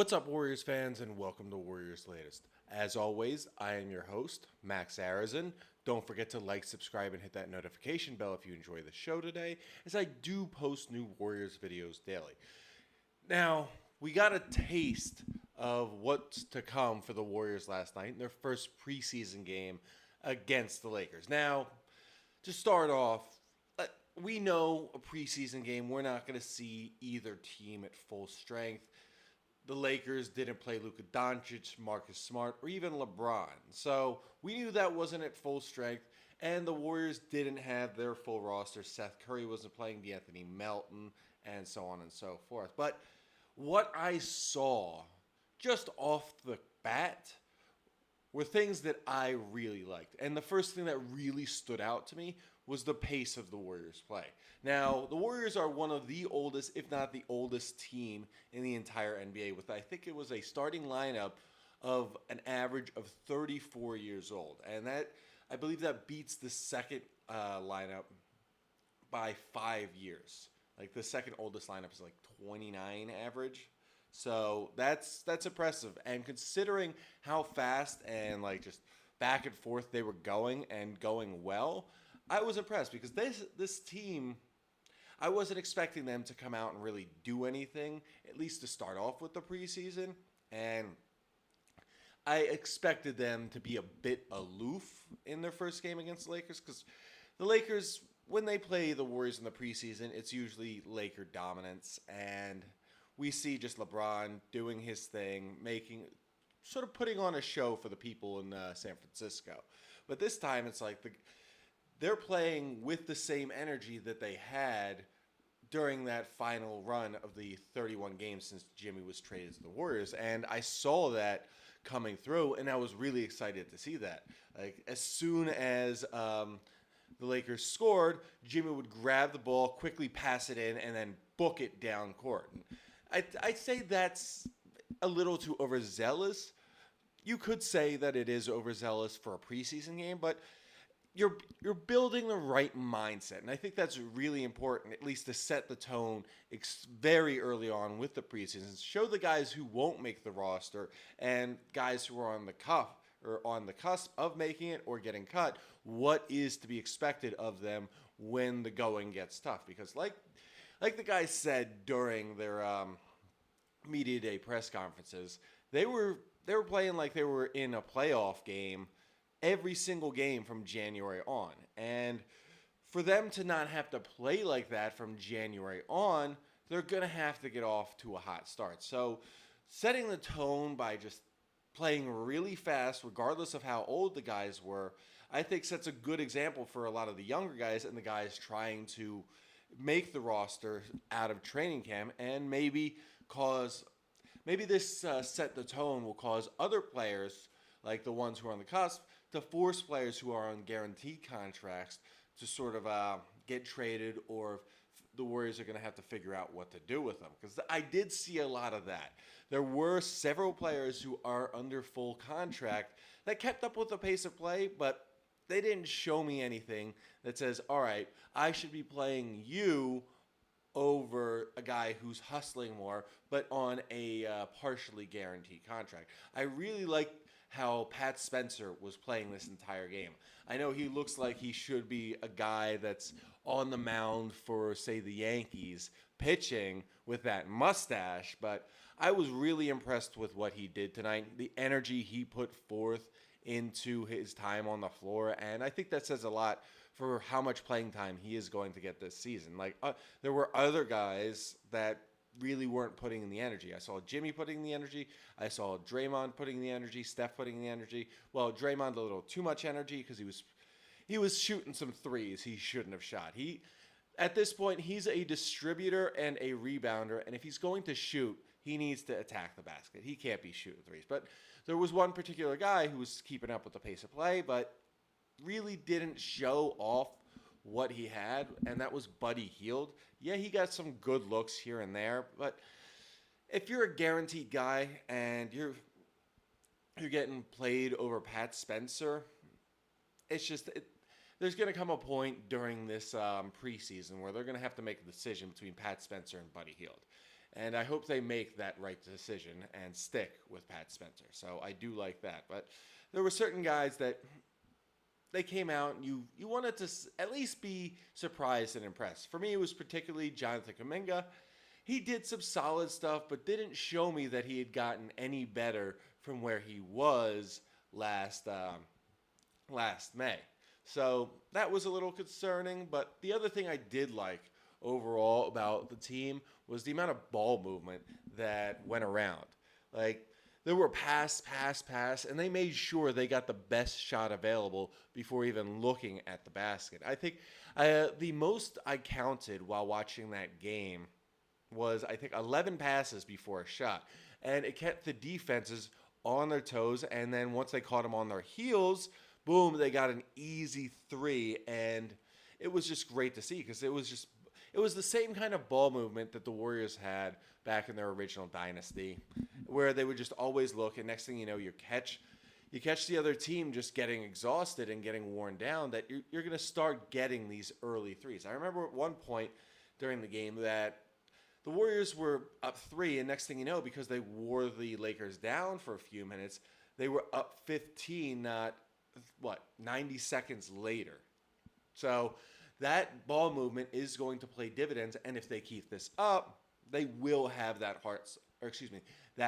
What's up, Warriors fans, and welcome to Warriors Latest. As always, I am your host, Max Arizin. Don't forget to like, subscribe, and hit that notification bell if you enjoy the show today, as I do post new Warriors videos daily. Now, we got a taste of what's to come for the Warriors last night in their first preseason game against the Lakers. Now, to start off, we know a preseason game, we're not going to see either team at full strength. The Lakers didn't play Luka Doncic, Marcus Smart, or even LeBron. So we knew that wasn't at full strength. And the Warriors didn't have their full roster. Seth Curry wasn't playing, DeAnthony Melton, and so on and so forth. But what I saw just off the bat were things that I really liked. And the first thing that really stood out to me was the pace of the Warriors' play. Now, the Warriors are one of the oldest, if not the oldest team in the entire NBA, with I think it was a starting lineup of an average of 34 years old. And that, I believe that beats the second lineup by 5 years. Like the second oldest lineup is like 29 average. So that's impressive. And considering how fast and like just back and forth they were going and going well, I was impressed because this team, I wasn't expecting them to come out and really do anything, at least to start off with the preseason. And I expected them to be a bit aloof in their first game against the Lakers because the Lakers, when they play the Warriors in the preseason, it's usually Laker dominance. And we see just LeBron doing his thing, sort of putting on a show for the people in San Francisco. But this time it's like they're playing with the same energy that they had during that final run of the 31 games since Jimmy was traded to the Warriors. And I saw that coming through, and I was really excited to see that. Like, as soon as the Lakers scored, Jimmy would grab the ball, quickly pass it in, and then book it down court. I'd say that's a little too overzealous. You could say that it is overzealous for a preseason game, but you're building the right mindset, and I think that's really important, at least to set the tone very early on with the preseason. Show the guys who won't make the roster and guys who are on the cusp of making it or getting cut what is to be expected of them when the going gets tough. Because like the guys said during their media day press conferences, they were playing like they were in a playoff game every single game from January on. And for them to not have to play like that from January on, they're going to have to get off to a hot start. So setting the tone by just playing really fast, regardless of how old the guys were, I think sets a good example for a lot of the younger guys and the guys trying to make the roster out of training camp, and maybe this set the tone will cause other players, like the ones who are on the cusp, to force players who are on guaranteed contracts to sort of get traded, or the Warriors are going to have to figure out what to do with them. Because I did see a lot of that. There were several players who are under full contract that kept up with the pace of play, but they didn't show me anything that says, all right, I should be playing you over a guy who's hustling more, but on a partially guaranteed contract. I really like how Pat Spencer was playing this entire game. I know he looks like he should be a guy that's on the mound for, say, the Yankees, pitching with that mustache, but I was really impressed with what he did tonight, the energy he put forth into his time on the floor, and I think that says a lot for how much playing time he is going to get this season. Like, there were other guys that really weren't putting in the energy. I saw Jimmy putting in the energy. I saw Draymond putting in the energy. Steph putting in the energy. Well, Draymond a little too much energy because he was shooting some threes he shouldn't have shot. At this point, he's a distributor and a rebounder, and if he's going to shoot, he needs to attack the basket. He can't be shooting threes. But there was one particular guy who was keeping up with the pace of play, but really didn't show off what he had, and that was Buddy Hield. Yeah, he got some good looks here and there, but if you're a guaranteed guy and you're getting played over Pat Spencer, there's going to come a point during this preseason where they're going to have to make a decision between Pat Spencer and Buddy Hield. And I hope they make that right decision and stick with Pat Spencer. So I do like that. But there were certain guys that they came out and you wanted to at least be surprised and impressed. For me, it was particularly Jonathan Kuminga. He did some solid stuff, but didn't show me that he had gotten any better from where he was last May. So that was a little concerning. But the other thing I did like overall about the team was the amount of ball movement that went around. Like, there were pass, and they made sure they got the best shot available before even looking at the basket. I think the most I counted while watching that game was, I think, 11 passes before a shot. And it kept the defenses on their toes, and then once they caught them on their heels, boom, they got an easy three, and it was just great to see because it was the same kind of ball movement that the Warriors had back in their original dynasty, where they would just always look, and next thing you know, you catch the other team just getting exhausted and getting worn down, that you're going to start getting these early threes. I remember at one point during the game that the Warriors were up 3, and next thing you know, because they wore the Lakers down for a few minutes, they were up 15, 90 seconds later. So that ball movement is going to play dividends, and if they keep this up, they will have that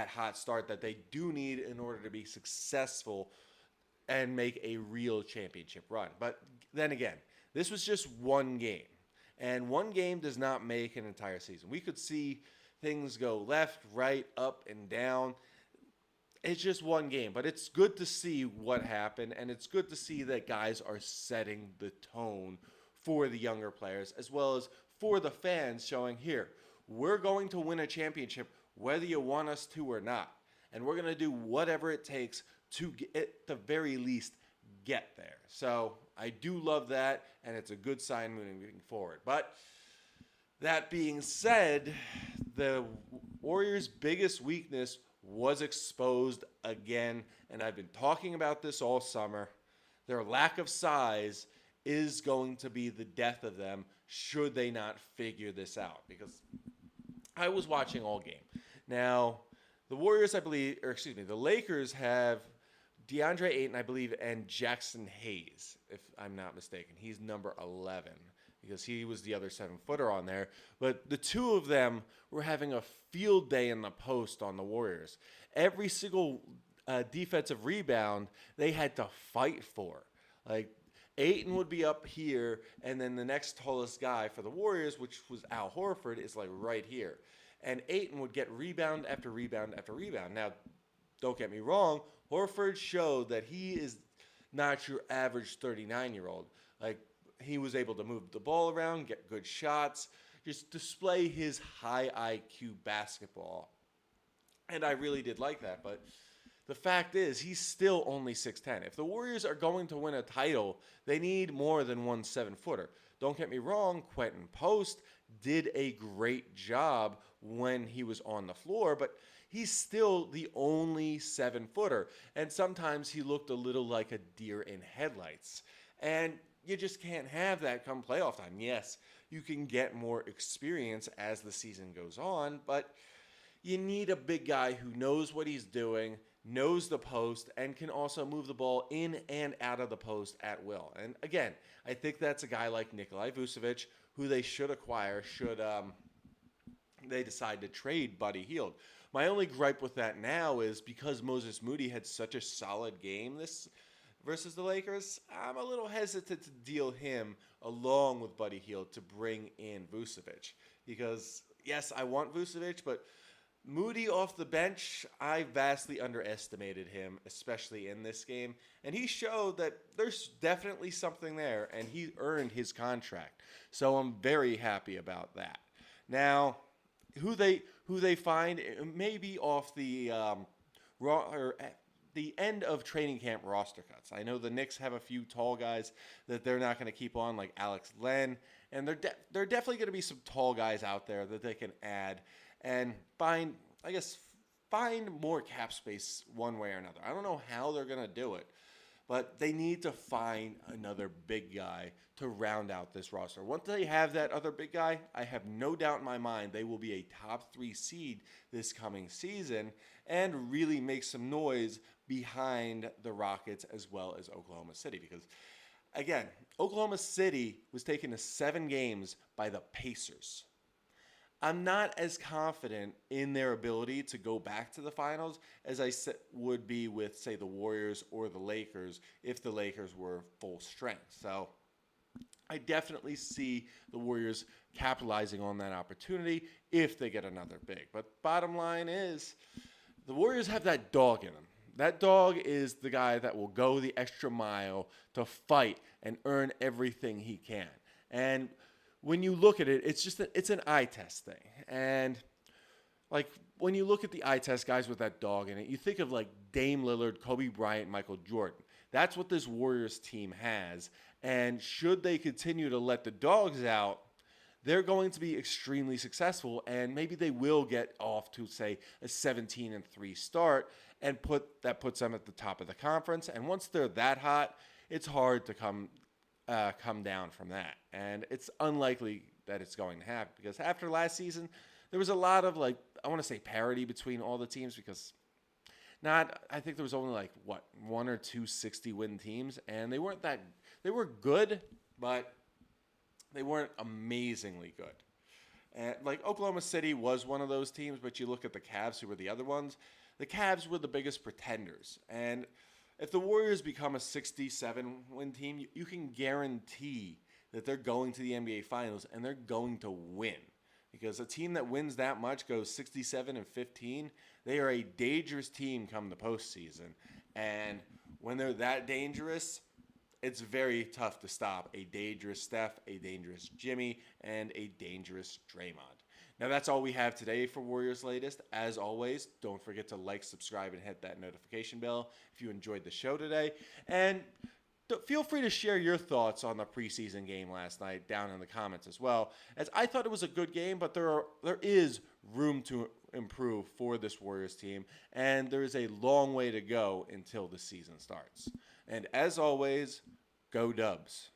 hot start that they do need in order to be successful and make a real championship run. But then again, this was just one game, and one game does not make an entire season. We could see things go left, right, up, and down. It's just one game, but it's good to see what happened, and it's good to see that guys are setting the tone for the younger players, as well as for the fans, showing, here, we're going to win a championship whether you want us to or not. And we're going to do whatever it takes to, at the very least, get there. So I do love that, and it's a good sign moving forward. But that being said, the Warriors' biggest weakness was exposed again, and I've been talking about this all summer. Their lack of size is going to be the death of them should they not figure this out, because I was watching all game. Now, the Warriors, the Lakers have DeAndre Ayton, I believe, and Jackson Hayes, if I'm not mistaken. He's number 11 because he was the other 7-footer on there. But the two of them were having a field day in the post on the Warriors. Every single defensive rebound they had to fight for. Like, Ayton would be up here, and then the next tallest guy for the Warriors, which was Al Horford, is like right here. And Ayton would get rebound after rebound after rebound. Now, don't get me wrong, Horford showed that he is not your average 39-year-old. Like, he was able to move the ball around, get good shots, just display his high IQ basketball. And I really did like that, but the fact is, he's still only 6'10". If the Warriors are going to win a title, they need more than one 7-footer. Don't get me wrong, Quentin Post did a great job when he was on the floor, but he's still the only 7-footer. And sometimes he looked a little like a deer in headlights. And you just can't have that come playoff time. Yes, you can get more experience as the season goes on, but you need a big guy who knows what he's doing, knows the post, and can also move the ball in and out of the post at will. And again, I think that's a guy like Nikolai Vucevic, who they should acquire should they decide to trade Buddy Hield. My only gripe with that now is because Moses Moody had such a solid game this versus the Lakers, I'm a little hesitant to deal him along with Buddy Hield to bring in Vucevic. Because, yes, I want Vucevic, but Moody off the bench, I vastly underestimated him, especially in this game. And he showed that there's definitely something there, and he earned his contract. So I'm very happy about that. Now, who they find, maybe off the the end of training camp roster cuts. I know the Knicks have a few tall guys that they're not going to keep on, like Alex Len, and there definitely going to be some tall guys out there that they can add and find more cap space one way or another. I don't know how they're going to do it, but they need to find another big guy to round out this roster. Once they have that other big guy, I have no doubt in my mind they will be a top 3 seed this coming season and really make some noise behind the Rockets as well as Oklahoma City. Because, again, Oklahoma City was taken to 7 games by the Pacers. I'm not as confident in their ability to go back to the finals as I would be with, say, the Warriors or the Lakers if the Lakers were full strength. So I definitely see the Warriors capitalizing on that opportunity if they get another big. But bottom line is the Warriors have that dog in them. That dog is the guy that will go the extra mile to fight and earn everything he can. And when you look at it, it's an eye test thing. And like when you look at the eye test guys with that dog in it, you think of like Dame Lillard, Kobe Bryant, Michael Jordan. That's what this Warriors team has. And should they continue to let the dogs out, they're going to be extremely successful, and maybe they will get off to, say, a 17-3 start, and puts them at the top of the conference. And once they're that hot, it's hard to come down from that. And it's unlikely that it's going to happen, because after last season, there was a lot of, like, I want to say parity between all the teams, because I think there was only like, one or two 60-win teams, and they were good, but they weren't amazingly good. And like Oklahoma City was one of those teams, but you look at the Cavs, who were the other ones. The Cavs were the biggest pretenders. And if the Warriors become a 67-win team, you can guarantee that they're going to the NBA Finals and they're going to win. Because a team that wins that much, goes 67-15, they are a dangerous team come the postseason. And when they're that dangerous, it's very tough to stop a dangerous Steph, a dangerous Jimmy, and a dangerous Draymond. Now, that's all we have today for Warriors Latest. As always, don't forget to like, subscribe, and hit that notification bell if you enjoyed the show today. And feel free to share your thoughts on the preseason game last night down in the comments as well, as I thought it was a good game, but there is room to improve for this Warriors team, and there is a long way to go until the season starts. And as always, go Dubs.